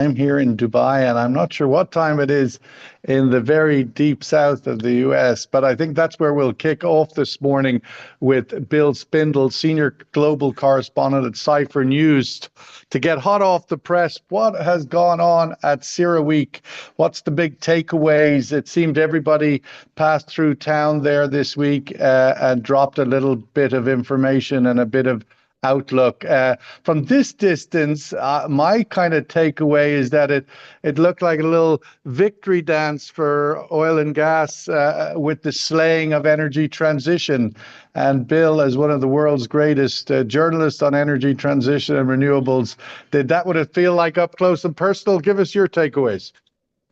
I'm here in Dubai, and I'm not sure what time it is in the very deep south of the US, but I think that's where we'll kick off this morning with Bill Spindle, senior global correspondent at Cipher News, to get hot off the press. What has gone on at CERAWeek? What's the big takeaways? It seemed everybody passed through town there this week and dropped a little bit of information and a bit of outlook. From this distance, my kind of takeaway is that it looked like a little victory dance for oil and gas with the slaying of energy transition. And Bill, as one of the world's greatest journalists on energy transition and renewables, did that what it feel like up close and personal? Give us your takeaways.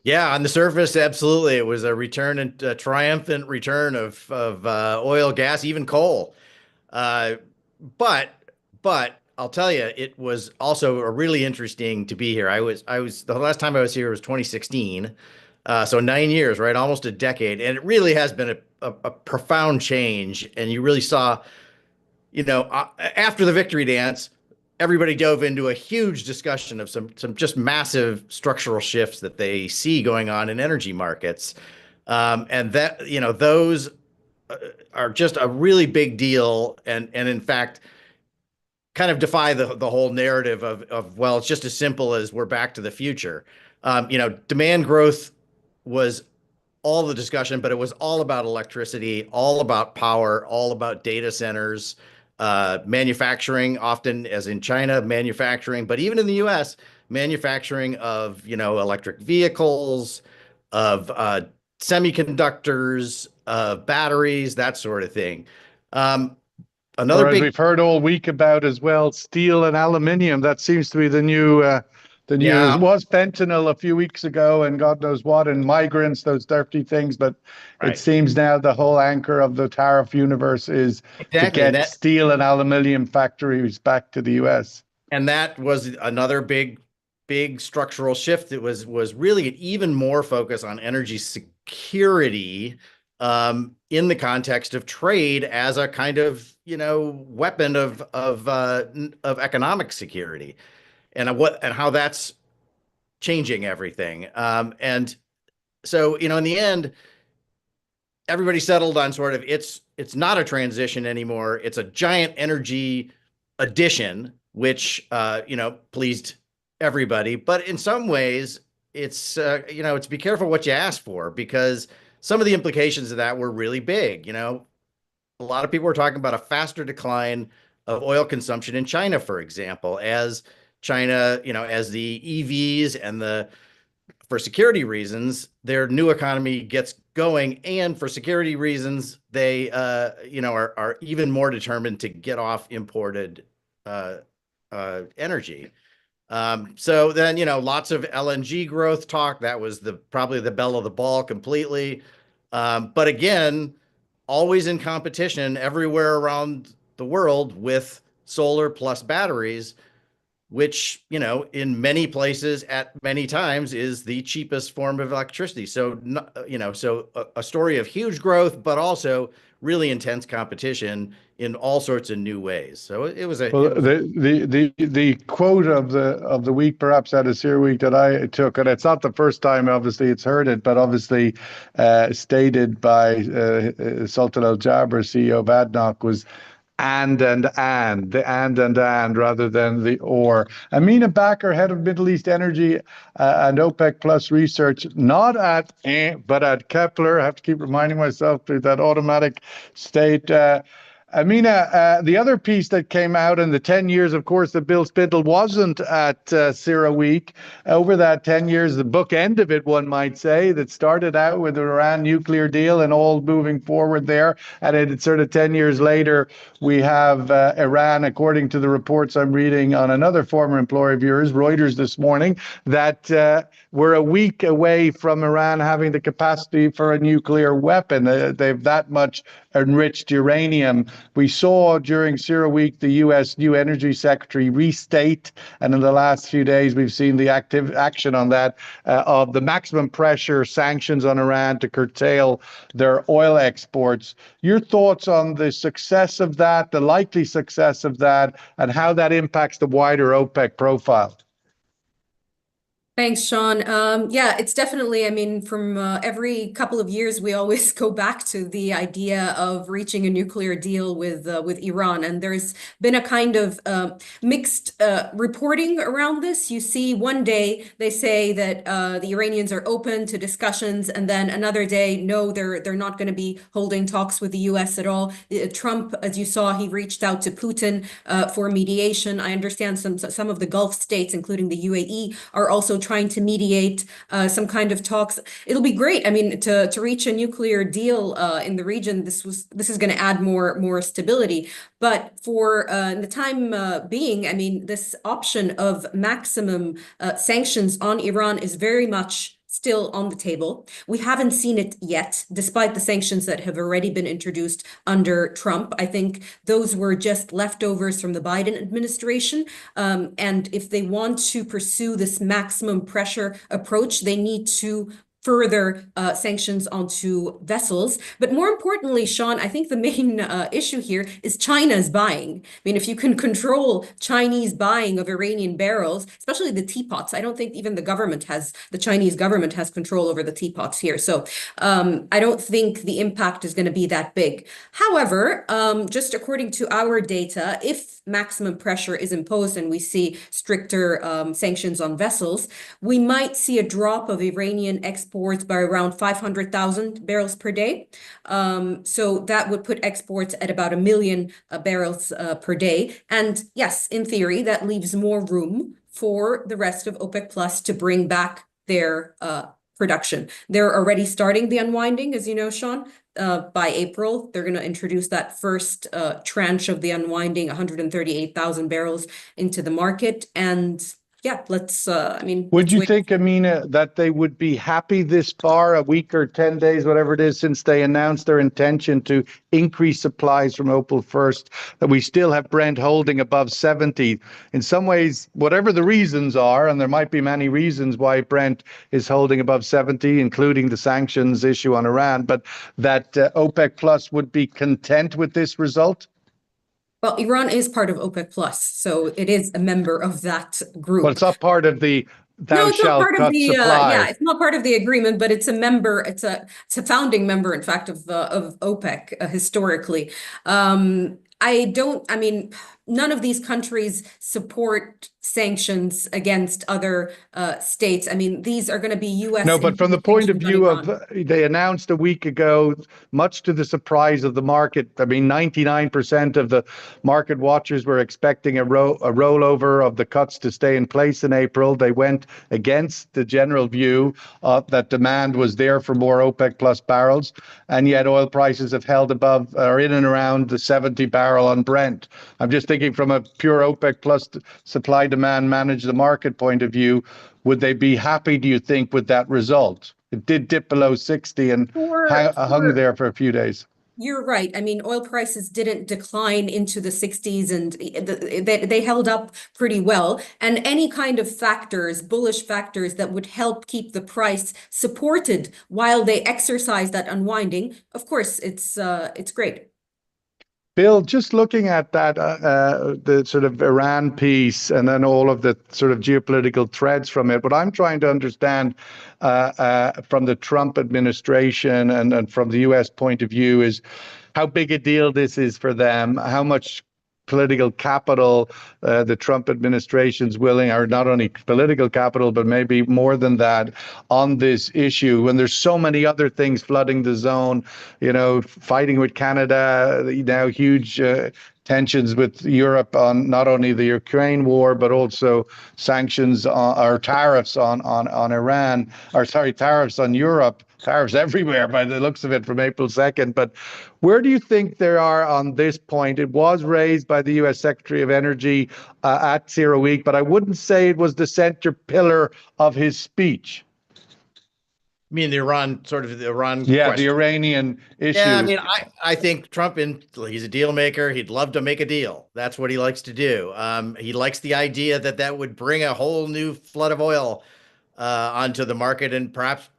Yeah, on the surface, absolutely. It was a return and a triumphant return of oil, gas, even coal. Uh, but but I'll tell you, it was also a really interesting to be here. I was the last time I was here was 2016, so 9 years, right, almost a decade, and it really has been a profound change. And you really saw, after the victory dance, everybody dove into a huge discussion of some just massive structural shifts that they see going on in energy markets, and that those are just a really big deal, and in fact kind of defy the whole narrative of well, it's just as simple as we're back to the future. Demand growth was all the discussion, but it was all about electricity, all about power, all about data centers, manufacturing, often as in China, manufacturing, but even in the US, manufacturing of, electric vehicles, of semiconductors, batteries, that sort of thing. Um, Another Or as big, we've heard all week about as well, steel and aluminium. That seems to be the new. It yeah, was fentanyl a few weeks ago, and God knows what, and migrants, those dirty things. But it right, seems now the whole anchor of the tariff universe is to exactly, and get that steel and aluminium factories back to the US. and that was another big structural shift. It was really an even more focus on energy security, in the context of trade as a kind of weapon of economic security, and how that's changing everything. And so in the end, everybody settled on sort of it's not a transition anymore. It's a giant energy addition, which pleased everybody. But in some ways, it's be careful what you ask for, because some of the implications of that were really big. A lot of people were talking about a faster decline of oil consumption in China, for example, as China, as the EVs and the for security reasons, their new economy gets going, and for security reasons, they are even more determined to get off imported uh, energy. So then lots of LNG growth talk. That was the probably the belle of the ball completely. But again, always in competition everywhere around the world with solar plus batteries, which, in many places at many times is the cheapest form of electricity. So, so a story of huge growth, but also really intense competition in all sorts of new ways. So Well, the quote of the week, perhaps out of Sear Week that I took, and it's not the first time, obviously, it's heard it, but obviously stated by Sultan Al Jaber, CEO of ADNOC, was the and rather than the or. Amina Bakr, head of Middle East Energy and OPEC Plus research, not at but at Kepler. I have to keep reminding myself through that automatic state. Amina, the other piece that came out in the 10 years, of course, that Bill Spindle wasn't at CERAWeek. Over that 10 years, the book end of it, one might say, that started out with the Iran nuclear deal and all moving forward there. And it's sort of 10 years later, we have Iran, according to the reports I'm reading on another former employer of yours, Reuters, this morning, that we're a week away from Iran having the capacity for a nuclear weapon. They've that much enriched uranium. We saw during CERAWeek the U.S. new energy secretary restate, and in the last few days we've seen the active action on that, of the maximum pressure sanctions on Iran to curtail their oil exports. Your thoughts on the success of that, the likely success of that, and how that impacts the wider OPEC profile? Thanks, Sean. Yeah, it's definitely, I mean, from every couple of years, we always go back to the idea of reaching a nuclear deal with Iran. And there's been a kind of mixed reporting around this. You see, one day they say that the Iranians are open to discussions, and then another day, no, they're not going to be holding talks with the US at all. Trump, as you saw, he reached out to Putin for mediation. I understand some of the Gulf states, including the UAE, are also trying to mediate some kind of talks. It'll be great. I mean, to reach a nuclear deal in the region, this is going to add more stability. But for the time being, I mean, this option of maximum sanctions on Iran is very much still on the table. We haven't seen it yet, despite the sanctions that have already been introduced under Trump. I think those were just leftovers from the Biden administration. And if they want to pursue this maximum pressure approach, they need to further sanctions onto vessels. But more importantly, Sean, I think the main issue here is China's buying. I mean, if you can control Chinese buying of Iranian barrels, especially the teapots, I don't think even the Chinese government has control over the teapots here. So I don't think the impact is going to be that big. However, just according to our data, if maximum pressure is imposed and we see stricter sanctions on vessels, we might see a drop of Iranian exports by around 500,000 barrels per day. So that would put exports at about 1 million barrels per day. And yes, in theory, that leaves more room for the rest of OPEC Plus to bring back their production. They're already starting the unwinding, as you know, Sean. By April, they're going to introduce that first tranche of the unwinding, 138,000 barrels into the market. And yeah, I mean, Would you think, Amina, that they would be happy this far, a week or 10 days, whatever it is, since they announced their intention to increase supplies from Opal first, that we still have Brent holding above 70? In some ways, whatever the reasons are, and there might be many reasons why Brent is holding above 70, including the sanctions issue on Iran, but that OPEC Plus would be content with this result? Well, Iran is part of OPEC Plus, so it is a member of that group. But it's not part of the No, thou it's not shalt part of cut the supply. yeah, it's not part of the agreement, but it's a member. It's a founding member, in fact, of OPEC historically. I mean, none of these countries support sanctions against other states. I mean, these are going to be U.S. No, but from the point of sanctions on view of, Iran. they announced a week ago, much to the surprise of the market. I mean, 99% of the market watchers were expecting a rollover of the cuts to stay in place in April. They went against the general view that demand was there for more OPEC plus barrels, and yet oil prices have held above or in and around the 70 barrel on Brent. I'm just thinking from a pure OPEC plus supply demand manage the market point of view, would they be happy, do you think, with that result? It did dip below 60 and hung there for a few days. You're right. I mean, oil prices didn't decline into the 60s, and they held up pretty well. And any kind of factors, bullish factors that would help keep the price supported while they exercise that unwinding, of course, it's great. Bill, just looking at that, the sort of Iran piece and then all of the sort of geopolitical threads from it, what I'm trying to understand from the Trump administration and from the US point of view is how big a deal this is for them, how much political capital the Trump administration's willing, or not only political capital, but maybe more than that, on this issue when there's so many other things flooding the zone, you know, fighting with Canada, now huge tensions with Europe on not only the Ukraine war, but also sanctions or tariffs on Iran, or sorry, tariffs on Europe. Tariffs everywhere by the looks of it from April 2nd. But where do you think they are on this point? It was raised by the U.S. Secretary of Energy at CERAWeek, but I wouldn't say it was the center pillar of his speech. I mean, the Iran Yeah, question. the Iranian issue. Yeah, I mean, I think Trump, he's a deal maker. He'd love to make a deal. That's what he likes to do. He likes the idea that would bring a whole new flood of oil onto the market and perhaps,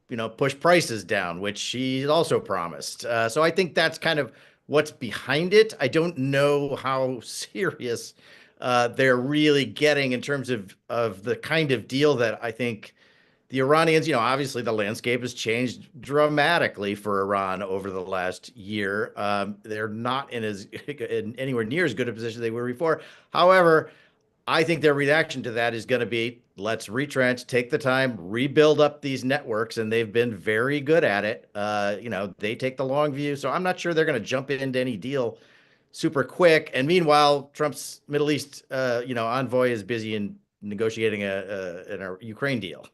you know, push prices down, which he also promised. So I think that's kind of what's behind it. I don't know how serious they're really getting in terms of the kind of deal that I think the Iranians, obviously the landscape has changed dramatically for Iran over the last year. They're not in anywhere near as good a position they were before. However, I think their reaction to that is going to be, let's retrench, take the time, rebuild up these networks, and they've been very good at it. They take the long view, so I'm not sure they're going to jump into any deal super quick. And meanwhile, Trump's Middle East, envoy is busy in negotiating a Ukraine deal.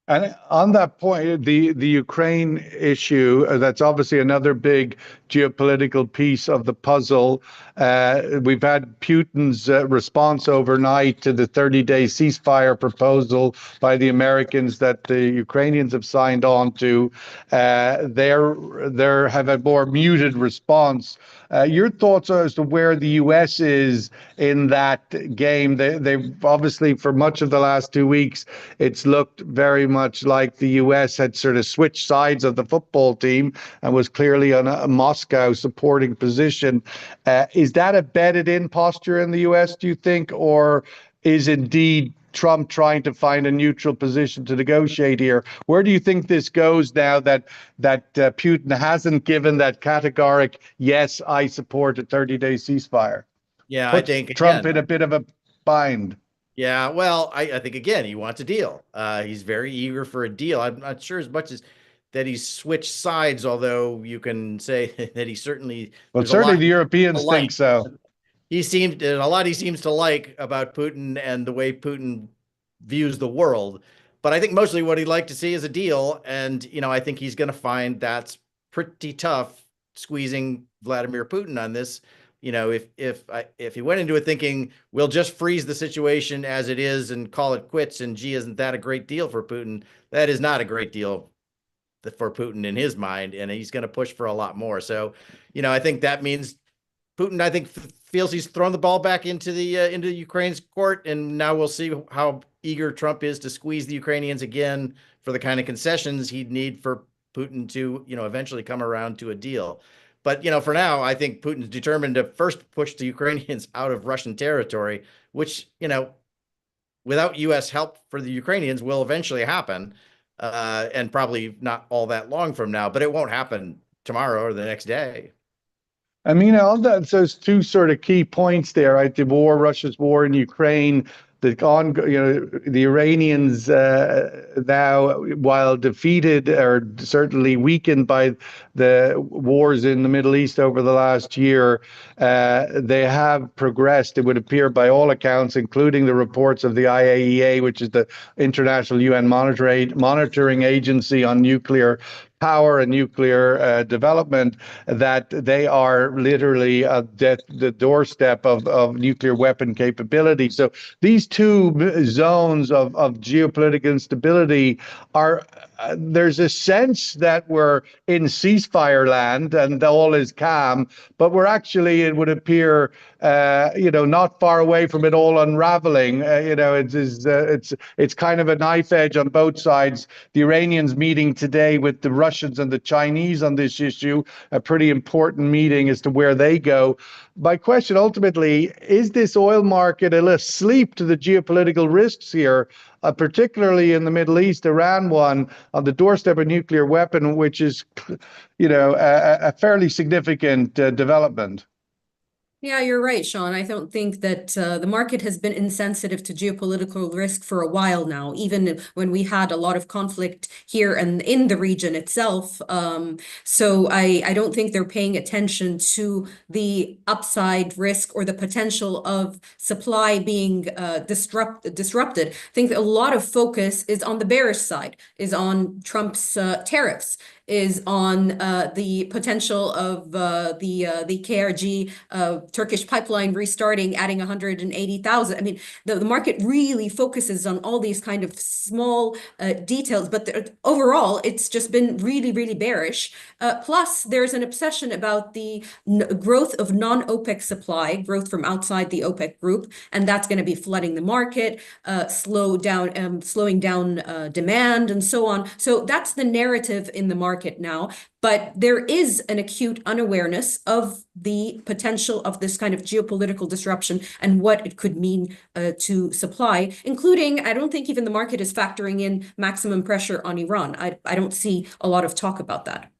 And on that point, the Ukraine issue, that's obviously another big geopolitical piece of the puzzle. We've had Putin's response overnight to the 30-day ceasefire proposal by the Americans that the Ukrainians have signed on to. They have a more muted response. Your thoughts as to where the U.S. is in that game? They've obviously, for much of the last 2 weeks, it's looked very much like the U.S. had sort of switched sides of the football team and was clearly on a Moscow supporting position. Is that a bedded-in posture in the U.S., do you think, or is indeed Trump trying to find a neutral position to negotiate here? Where do you think this goes now that Putin hasn't given that categoric, yes, I support a 30-day ceasefire? Yeah, Puts I think Trump in a bit of a bind. Yeah, well, I think again, he wants a deal. He's very eager for a deal. I'm not sure as much as that he's switched sides, although you can say that he certainly. Well, certainly the Europeans think so. There's a lot he seems to like about Putin and the way Putin views the world. But I think mostly what he'd like to see is a deal. And, I think he's going to find that's pretty tough squeezing Vladimir Putin on this. If he went into it thinking we'll just freeze the situation as it is and call it quits, and gee, isn't that a great deal for Putin? That is not a great deal for Putin in his mind, and he's going to push for a lot more. So, I think that means Putin, I think, feels he's thrown the ball back into Ukraine's court, and now we'll see how eager Trump is to squeeze the Ukrainians again for the kind of concessions he'd need for Putin to, eventually come around to a deal. But, for now, I think Putin's determined to first push the Ukrainians out of Russian territory, which, without U.S. help for the Ukrainians will eventually happen, and probably not all that long from now, but it won't happen tomorrow or the next day. I mean, all that, so there's two sort of key points there, right? The war, Russia's war in Ukraine, the Iranians now, while defeated or certainly weakened by the wars in the Middle East over the last year, they have progressed, it would appear, by all accounts, including the reports of the IAEA, which is the International UN Monitoring Agency on Nuclear Power and Nuclear Development, that they are literally at the doorstep of nuclear weapon capability. So these two zones of geopolitical instability are, there's a sense that we're in ceasefire land and all is calm, but we're actually, it would appear, not far away from it all unraveling. It's kind of a knife edge on both sides. The Iranians meeting today with the Russians and the Chinese on this issue, a pretty important meeting as to where they go. My question ultimately, is this oil market asleep to the geopolitical risks here, particularly in the Middle East? Iran one on the doorstep of nuclear weapon, which is, a fairly significant development. Yeah, you're right, Sean. I don't think that the market has been insensitive to geopolitical risk for a while now, even when we had a lot of conflict here and in the region itself. So I don't think they're paying attention to the upside risk or the potential of supply being disrupted. I think that a lot of focus is on the bearish side, is on Trump's tariffs, is on the potential of the KRG Turkish pipeline restarting, adding 180,000. I mean, the market really focuses on all these kind of small details, but overall, it's just been really, really bearish. Plus, there's an obsession about the growth of non-OPEC supply, growth from outside the OPEC group, and that's going to be flooding the market, slowing down demand, and so on. So that's the narrative in the market market now, but there is an acute unawareness of the potential of this kind of geopolitical disruption and what it could mean to supply, including, I don't think even the market is factoring in maximum pressure on Iran. I don't see a lot of talk about that.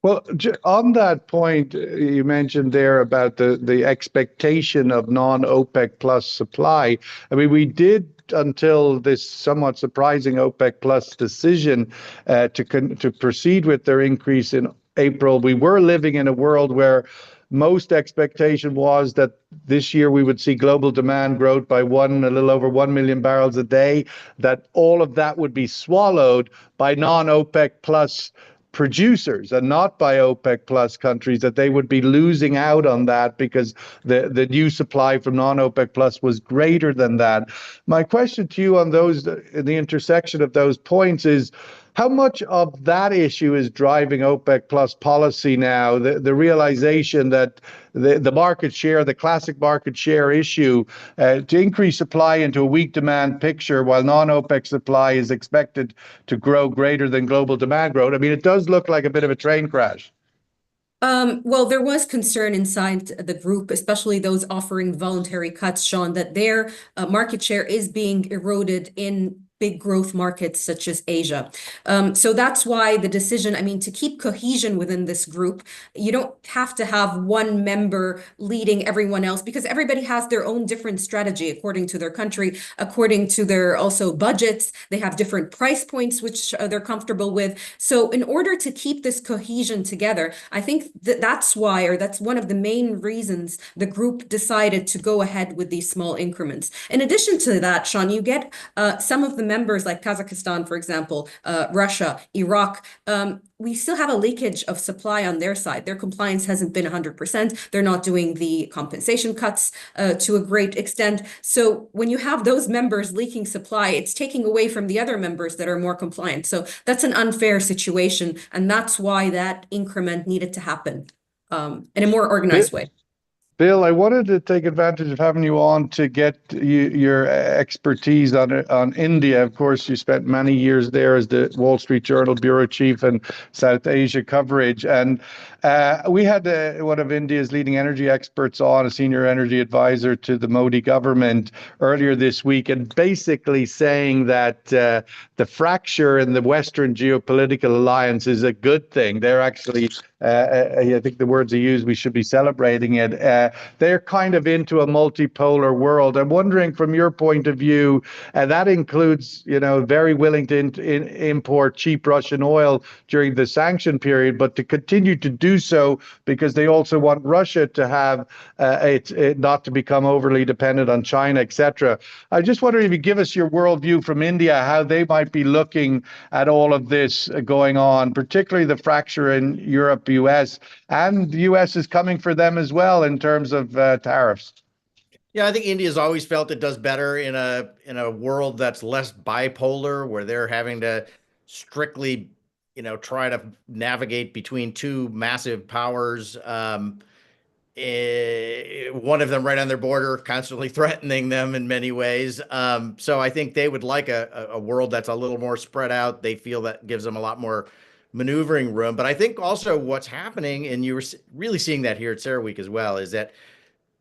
Well, on that point, you mentioned there about the expectation of non-OPEC plus supply. I mean, we did, until this somewhat surprising OPEC plus decision to proceed with their increase in April, we were living in a world where most expectation was that this year we would see global demand growth by a little over 1 million barrels a day, that all of that would be swallowed by non-OPEC plus producers and not by OPEC plus countries, that they would be losing out on that because the new supply from non-OPEC plus was greater than that. My question to you on those, in the intersection of those points, is how much of that issue is driving OPEC plus policy now? The realization that the market share, the classic market share issue, to increase supply into a weak demand picture while non-OPEC supply is expected to grow greater than global demand growth. I mean, it does look like a bit of a train crash. Well, there was concern inside the group, especially those offering voluntary cuts, Sean, that their market share is being eroded in big growth markets such as Asia. So that's why the decision, I mean, to keep cohesion within this group, you don't have to have one member leading everyone else, because everybody has their own different strategy according to their country, according to their also budgets. They have different price points, which they're comfortable with. So in order to keep this cohesion together, I think that's why, or that's one of the main reasons the group decided to go ahead with these small increments. In addition to that, Sean, you get some of the members like Kazakhstan, for example, Russia, Iraq, we still have a leakage of supply on their side. Their compliance hasn't been 100%. They're not doing the compensation cuts to a great extent. So when you have those members leaking supply, it's taking away from the other members that are more compliant. So that's an unfair situation. And that's why that increment needed to happen in a more organized way. Bill, I wanted to take advantage of having you on to get your expertise on India. Of course, you spent many years there as the Wall Street Journal bureau chief and South Asia coverage. And we had one of India's leading energy experts on, a senior energy advisor to the Modi government earlier this week, and basically saying that the fracture in the Western geopolitical alliance is a good thing. They're actually, I think the words he used, we should be celebrating it. They're kind of into a multipolar world. I'm wondering, from your point of view, that includes, very willing to import cheap Russian oil during the sanction period, but to continue to do so because they also want Russia to have it not to become overly dependent on China, etc. I just wonder if you give us your worldview from India, how they might be looking at all of this going on, particularly the fracture in Europe, US, and the US is coming for them as well in terms of tariffs. Yeah, I think India's always felt it does better in a world that's less bipolar, where they're having to strictly, try to navigate between two massive powers. One of them right on their border, constantly threatening them in many ways. So I think they would like a world that's a little more spread out. They feel that gives them a lot more maneuvering room. But I think also what's happening, and you were really seeing that here at CERAWeek as well, is that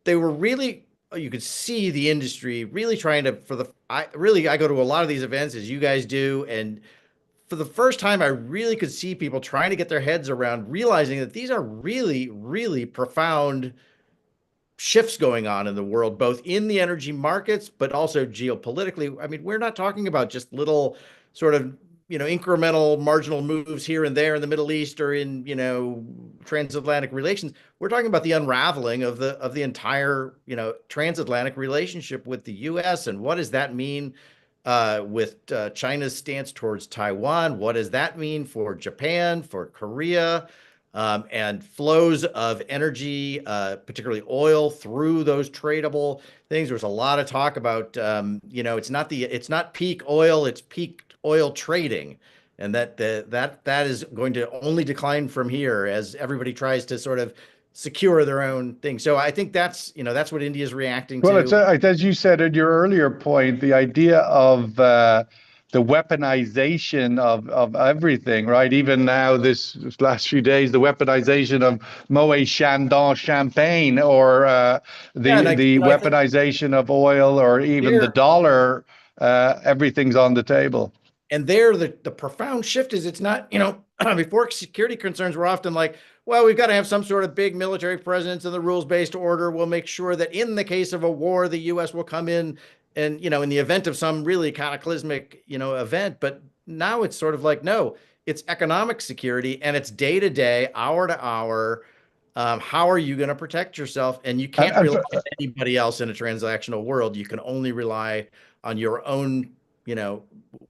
they were really, you could see the industry really trying to, I go to a lot of these events, as you guys do, and for the first time, I really could see people trying to get their heads around realizing that these are really, really profound shifts going on in the world, both in the energy markets, but also geopolitically. I mean, we're not talking about just little sort of, incremental marginal moves here and there in the Middle East or in, transatlantic relations. We're talking about the unraveling of the entire, transatlantic relationship with the US. And what does that mean with China's stance towards Taiwan? What does that mean for Japan, for Korea, and flows of energy, particularly oil, through those tradable things? There's a lot of talk about, it's not peak oil, it's peak oil trading, and that is going to only decline from here as everybody tries to sort of secure their own thing. So I think that's what India is reacting to. Well, it's as you said in your earlier point, the idea of the weaponization of everything, right? Even now, this last few days, the weaponization of Moet Chandon champagne, or Yeah, and the I think weaponization of oil, or even the there dollar. Everything's on the table. and there the profound shift is it's not, before security concerns were often like, well, we've got to have some sort of big military presence and the rules-based order will make sure that in the case of a war, the US will come in and, in the event of some really cataclysmic, event. But now it's sort of like, no, it's economic security and it's day to day, hour to hour. How are you going to protect yourself? And you can't rely on anybody else in a transactional world. You can only rely on your own,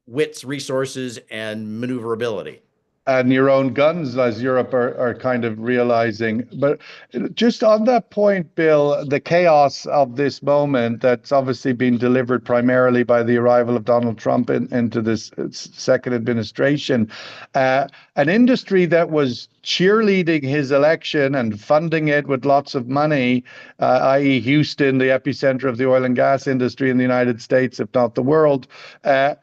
wits, resources, and maneuverability. And your own guns, as Europe are kind of realizing. But just on that point, Bill, the chaos of this moment that's obviously been delivered primarily by the arrival of Donald Trump into this second administration, an industry that was cheerleading his election and funding it with lots of money, i.e. Houston, the epicenter of the oil and gas industry in the United States, if not the world, are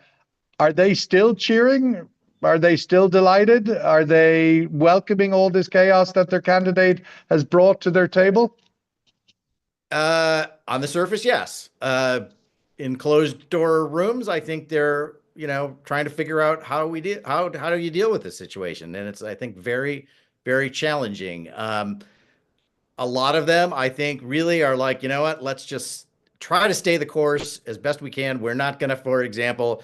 they still cheering? Are they still delighted? Are they welcoming all this chaos that their candidate has brought to their table? On the surface, yes. In closed door rooms, I think they're, trying to figure out how do you deal with this situation? And it's, I think, very, very challenging. A lot of them, I think, really are like, you know what, let's just try to stay the course as best we can. We're not going to, for example,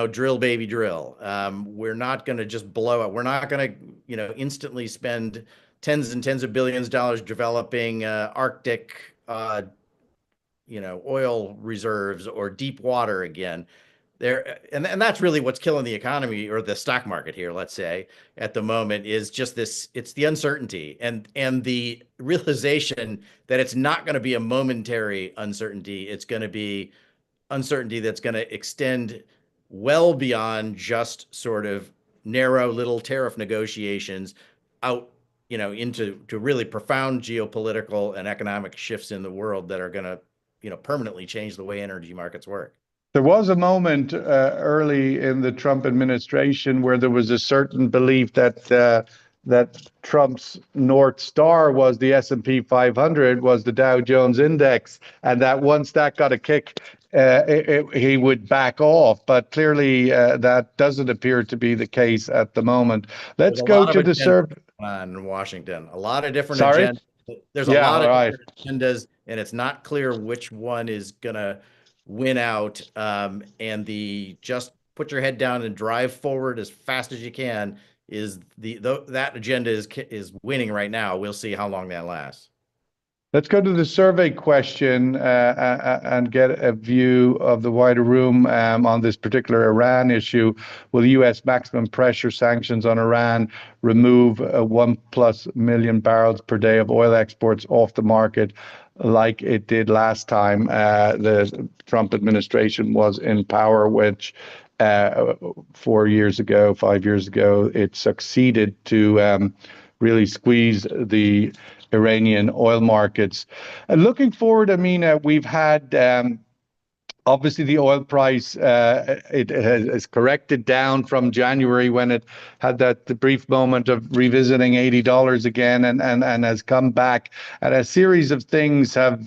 drill, baby, drill. We're not going to just blow it. We're not going to, instantly spend tens and tens of billions of dollars developing Arctic, oil reserves or deep water again. And that's really what's killing the economy or the stock market here, let's say, at the moment, is just this. It's the uncertainty and the realization that it's not going to be a momentary uncertainty. It's going to be uncertainty that's going to extend well beyond just sort of narrow little tariff negotiations out, into really profound geopolitical and economic shifts in the world that are going to, permanently change the way energy markets work. There was a moment early in the Trump administration where there was a certain belief that Trump's North Star was the S&P 500, was the Dow Jones index, and that once that got a kick, he would back off. But clearly, that doesn't appear to be the case at the moment. Let's go to the survey. In Washington, a lot of different Sorry? agendas. There's a lot of different agendas, and it's not clear which one is gonna win out. And the just put your head down and drive forward as fast as you can is that agenda is winning right now. We'll see how long that lasts. Let's go to the survey question and get a view of the wider room on this particular Iran issue. Will the U.S. maximum pressure sanctions on Iran remove 1+ million barrels per day of oil exports off the market like it did last time the Trump administration was in power, which 5 years ago, it succeeded to really squeeze the Iranian oil markets. Looking forward, we've had obviously the oil price, it has corrected down from January when it had the brief moment of revisiting $80 again and has come back. And a series of things have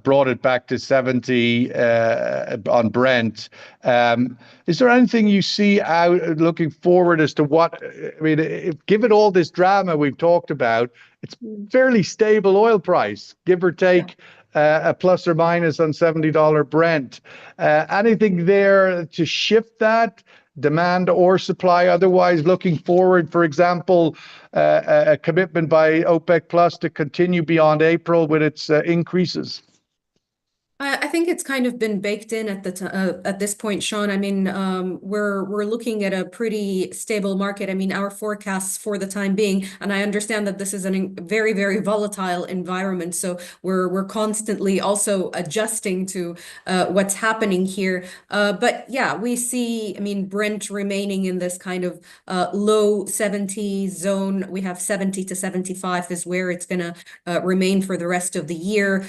brought it back to 70 on Brent. Is there anything you see out looking forward as to what, given all this drama we've talked about, it's fairly stable oil price, give or take a plus or minus on $70 Brent. Anything there to shift that demand or supply? Otherwise, looking forward, for example, a commitment by OPEC Plus to continue beyond April with its increases. I think it's kind of been baked in at this point, Sean. We're looking at a pretty stable market. Our forecasts for the time being, and I understand that this is a very, very volatile environment. So we're constantly also adjusting to what's happening here. But yeah, we see, Brent remaining in this kind of low 70 zone. We have 70 to 75 is where it's gonna remain for the rest of the year.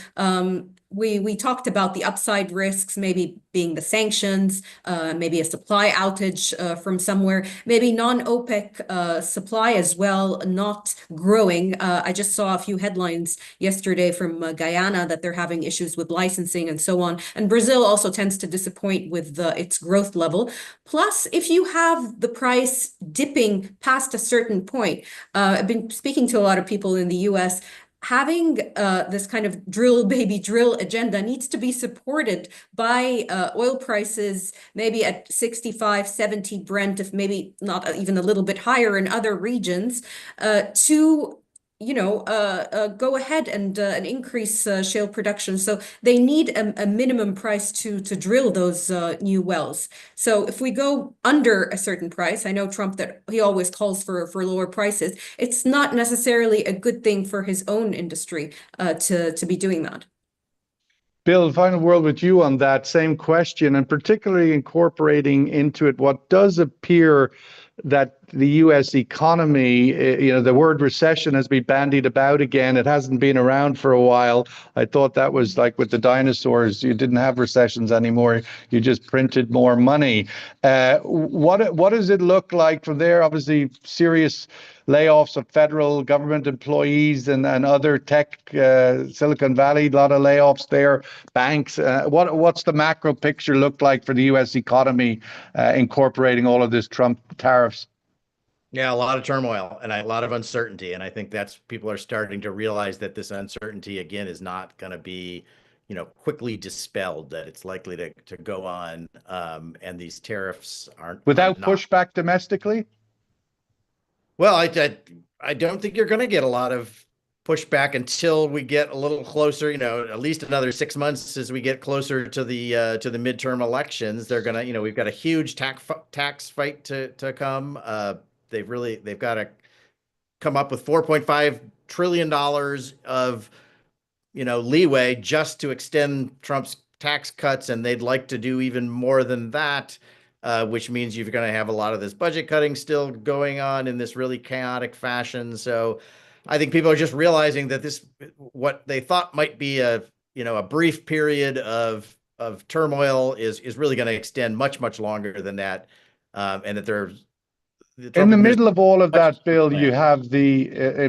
we talked about the upside risks, maybe being the sanctions, maybe a supply outage from somewhere, maybe non-OPEC supply as well, not growing. I just saw a few headlines yesterday from Guyana that they're having issues with licensing and so on. And Brazil also tends to disappoint with its growth level. Plus, if you have the price dipping past a certain point, I've been speaking to a lot of people in the US. Having this kind of drill, baby, drill agenda needs to be supported by oil prices, maybe at 65, 70 Brent, if maybe not even a little bit higher in other regions, to go ahead and increase shale production. So they need a minimum price to drill those new wells. So if we go under a certain price, I know Trump that he always calls for lower prices. It's not necessarily a good thing for his own industry to be doing that. Bill, final word with you on that same question, and particularly incorporating into it what does appear that the U.S. economy, the word recession has been bandied about again. It hasn't been around for a while. I thought that was like with the dinosaurs. You didn't have recessions anymore. You just printed more money. What does it look like from there? Obviously, serious layoffs of federal government employees and other tech, Silicon Valley, a lot of layoffs there, banks. What's the macro picture look like for the U.S. economy incorporating all of this Trump tariffs? Yeah, a lot of turmoil and a lot of uncertainty. And I think that's people are starting to realize that this uncertainty, again, is not going to be, quickly dispelled, that it's likely to go on. And these tariffs aren't. Without pushback domestically? Well, I don't think you're going to get a lot of pushback until we get a little closer, at least another 6 months as we get closer to the midterm elections. They're going to, we've got a huge tax fight to come. They've got to come up with $4.5 trillion of, leeway just to extend Trump's tax cuts. And they'd like to do even more than that, which means you're going to have a lot of this budget cutting still going on in this really chaotic fashion. So I think people are just realizing that what they thought might be a brief period of turmoil is really going to extend much, much longer than that. And that in the middle of all of that, Bill, you have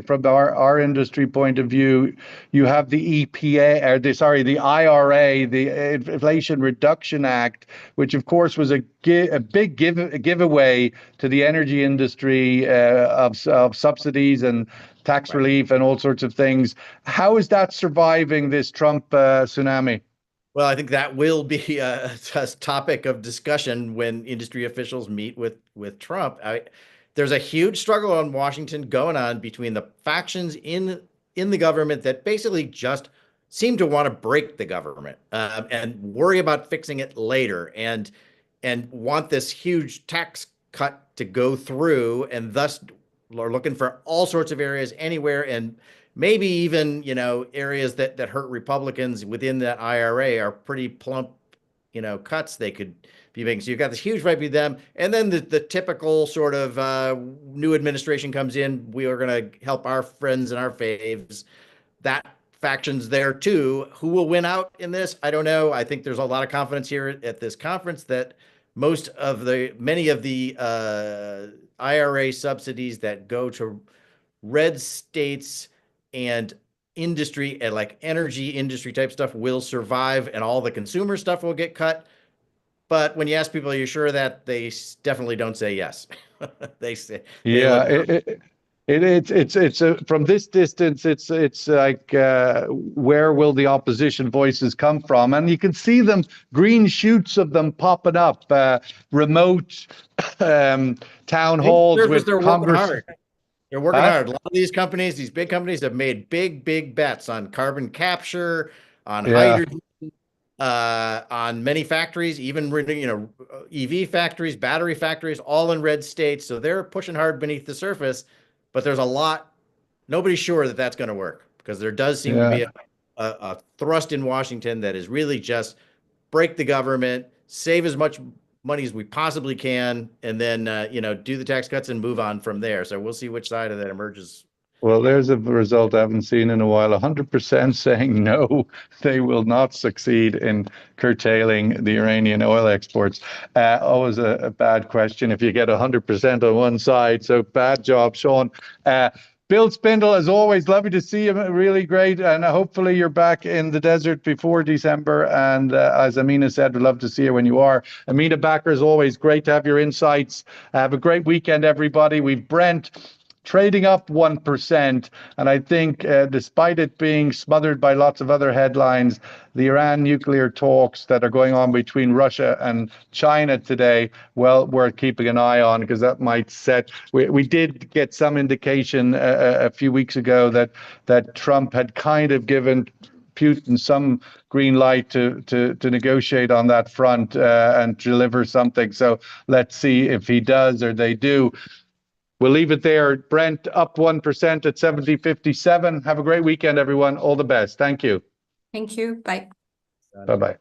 from our industry point of view, you have the EPA, or the IRA, the Inflation Reduction Act, which of course was a big giveaway to the energy industry of subsidies and tax relief and all sorts of things. How is that surviving this Trump tsunami? Well, I think that will be a topic of discussion when industry officials meet with Trump. There's a huge struggle in Washington going on between the factions in the government that basically just seem to want to break the government and worry about fixing it later, and want this huge tax cut to go through, and thus are looking for all sorts of areas anywhere, and maybe even, areas that hurt Republicans within that IRA are pretty plump, cuts they could be making. So you've got this huge fight with them. And then the typical sort of new administration comes in. We are going to help our friends and our faves. That faction's there too. Who will win out in this? I don't know. I think there's a lot of confidence here at this conference that many of the IRA subsidies that go to red states and industry and like energy industry type stuff will survive, and all the consumer stuff will get cut. But when you ask people, are you sure that, they definitely don't say yes. They say, it's from this distance, it's like where will the opposition voices come from? And you can see them, green shoots of them popping up, remote town halls with Congress. They're working hard. A lot of these companies, these big companies, have made big bets on carbon capture, on hydrogen, on many factories, even EV factories, battery factories, all in red states. So they're pushing hard beneath the surface, but there's a lot. Nobody's sure that that's going to work, because there does seem to be a thrust in Washington that is really just break the government, save as much money as we possibly can, and then do the tax cuts and move on from there. So we'll see which side of that emerges Well, there's a result I haven't seen in a while. 100% saying no, they will not succeed in curtailing the Iranian oil exports. Always a bad question if you get 100% on one side. So bad job, Sean. Bill Spindle, as always, lovely to see you. Really great. And hopefully you're back in the desert before December. And as Amina said, we'd love to see you when you are. Amina Bakker, as always, great to have your insights. Have a great weekend, everybody. We've Brent trading up 1%. And I think despite it being smothered by lots of other headlines, the Iran nuclear talks that are going on between Russia and China today, well, worth keeping an eye on, because that might set, we did get some indication a few weeks ago that Trump had kind of given Putin some green light to negotiate on that front and deliver something. So let's see if he does or they do. We'll leave it there. Brent up 1% at 70.57. Have a great weekend, everyone. All the best. Thank you. Thank you. Bye. Bye-bye.